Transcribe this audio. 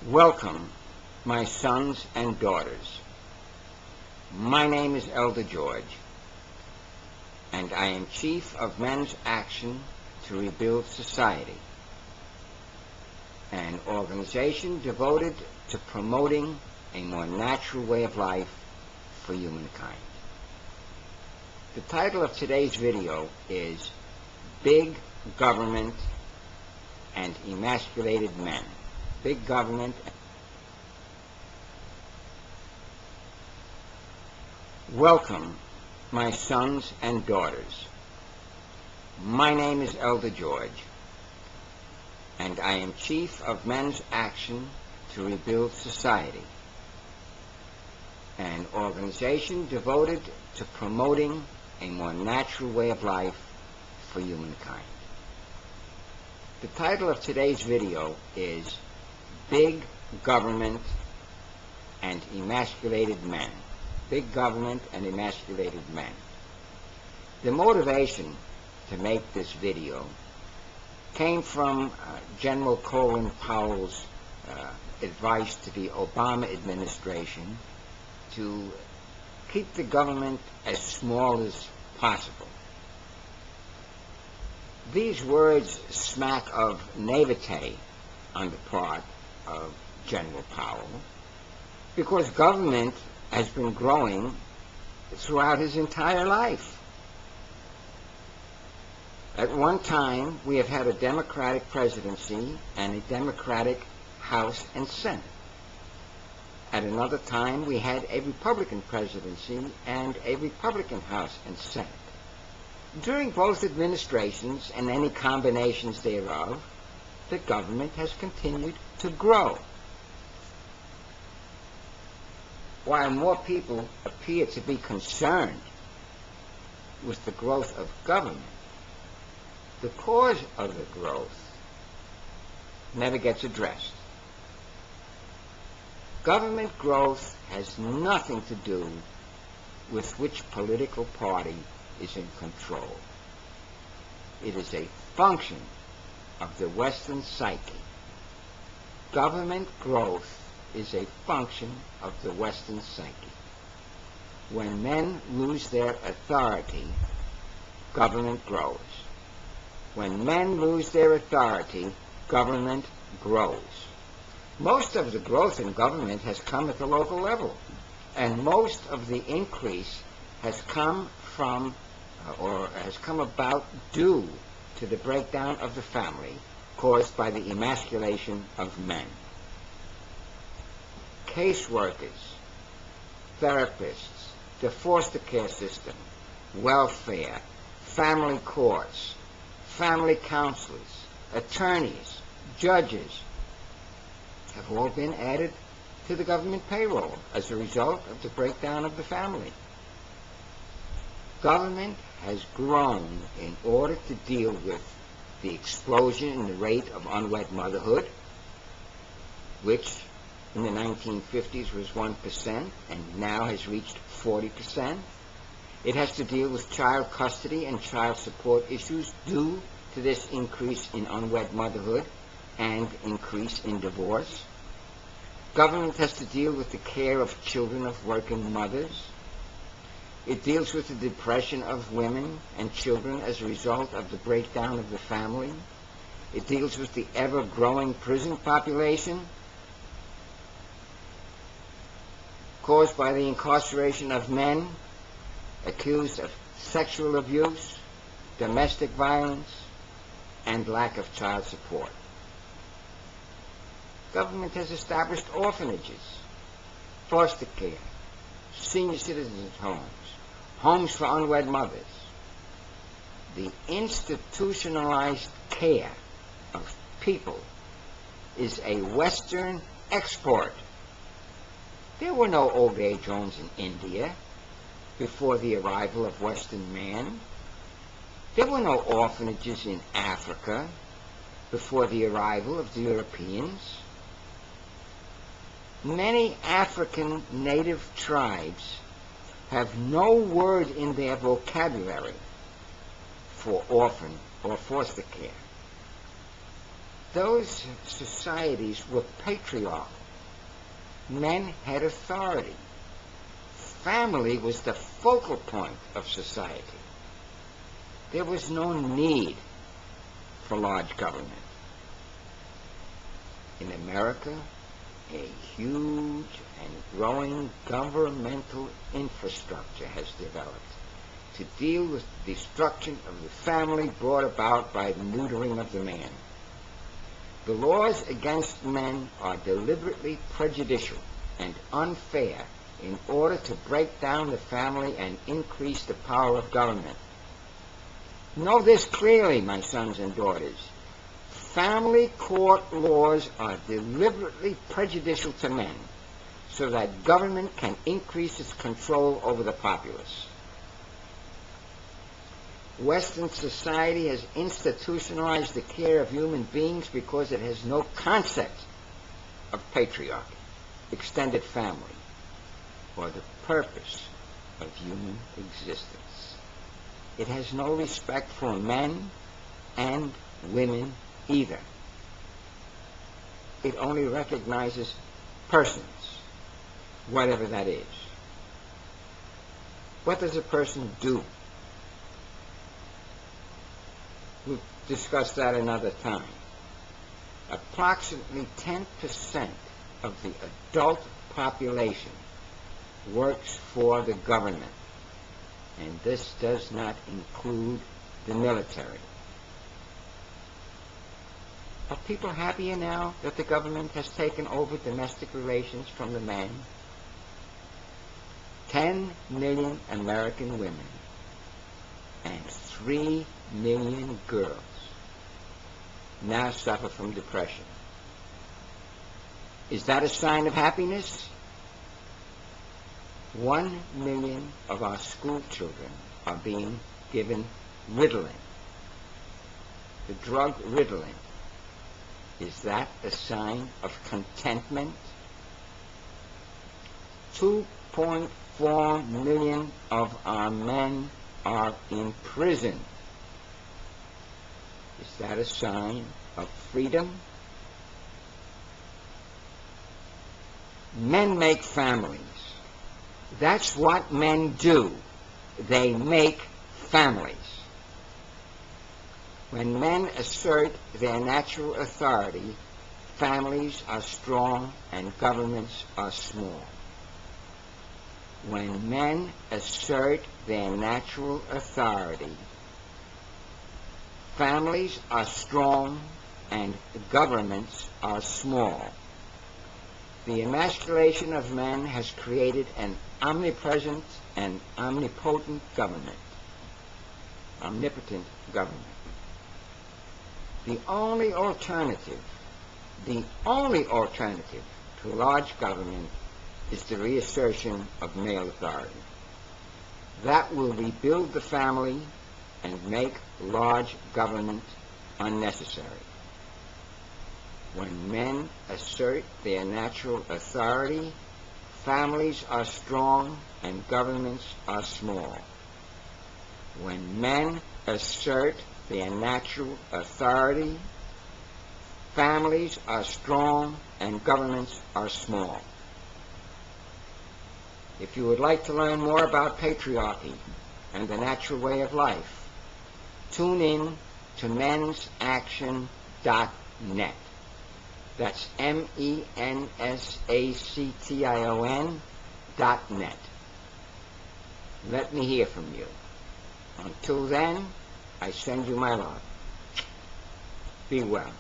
Welcome, my sons and daughters. My name is Elder George, and I am Chief of Men's Action to Rebuild Society, an organization devoted to promoting a more natural way of life for humankind. The title of today's video is Big Government and Emasculated Men. Big Government. Welcome, my sons and daughters. My name is Elder George, and I am Chief of Men's Action to Rebuild Society, an organization devoted to promoting a more natural way of life for humankind. The title of today's video is Big Government and Emasculated Men. Big Government and Emasculated Men. The motivation to make this video came from General Colin Powell's advice to the Obama administration to keep the government as small as possible. These words smack of naivete on the part of General Powell, because government has been growing throughout his entire life. At one time, we have had a Democratic presidency and a Democratic House and Senate. At another time, we had a Republican presidency and a Republican House and Senate. During both administrations and any combinations thereof, the government has continued to grow. While more people appear to be concerned with the growth of government, the cause of the growth never gets addressed. Government growth has nothing to do with which political party is in control. It is a function of the Western psyche. Government growth is a function of the Western psyche. When men lose their authority, government grows. When men lose their authority, government grows. Most of the growth in government has come at the local level, and most of the increase has come from or has come about due to the breakdown of the family caused by the emasculation of men. Caseworkers, therapists, the foster care system, welfare, family courts, family counselors, attorneys, judges have all been added to the government payroll as a result of the breakdown of the family. Government has grown in order to deal with the explosion in the rate of unwed motherhood, which in the 1950s was 1% and now has reached 40%. It has to deal with child custody and child support issues due to this increase in unwed motherhood and increase in divorce. Government has to deal with the care of children of working mothers. It deals with the depression of women and children as a result of the breakdown of the family. It deals with the ever-growing prison population caused by the incarceration of men accused of sexual abuse, domestic violence, and lack of child support. Government has established orphanages, foster care, senior citizens' homes, homes for unwed mothers. The institutionalized care of people is a Western export. There were no old age homes in India before the arrival of Western man. There were no orphanages in Africa before the arrival of the Europeans. Many African native tribes have no word in their vocabulary for orphan or foster care. those societies were patriarchal. Men had authority. Family was the focal point of society. There was no need for large government. In America, a huge and growing governmental infrastructure has developed to deal with the destruction of the family brought about by the neutering of the man. The laws against men are deliberately prejudicial and unfair in order to break down the family and increase the power of government. Know this clearly, my sons and daughters. Family court laws are deliberately prejudicial to men so that government can increase its control over the populace. Western society has institutionalized the care of human beings because it has no concept of patriarchy, extended family, or the purpose of human existence. It has no respect for men and women either. It only recognizes persons, whatever that is. What does a person do? We'll discuss that another time. Approximately 10% of the adult population works for the government, and this does not include the military. Are people happier now that the government has taken over domestic relations from the man? 10 million American women and 3 million girls now suffer from depression. Is that a sign of happiness? 1 million of our school children are being given Ritalin. The drug Ritalin. Is that a sign of contentment? 2.4 million of our men are in prison. Is that a sign of freedom? Men make families. That's what men do. They make families. When men assert their natural authority, families are strong and governments are small. When men assert their natural authority, families are strong and governments are small. The emasculation of men has created an omnipresent and omnipotent government. Omnipotent government. The only alternative to large government is the reassertion of male authority. That will rebuild the family and make large government unnecessary. When men assert their natural authority, families are strong and governments are small. When men assert their natural authority, families are strong and governments are small. If you would like to learn more about patriarchy and the natural way of life, tune in to mensaction.net. That's MENSACTION.net. Let me hear from you. Until then, I send you my love. Be well.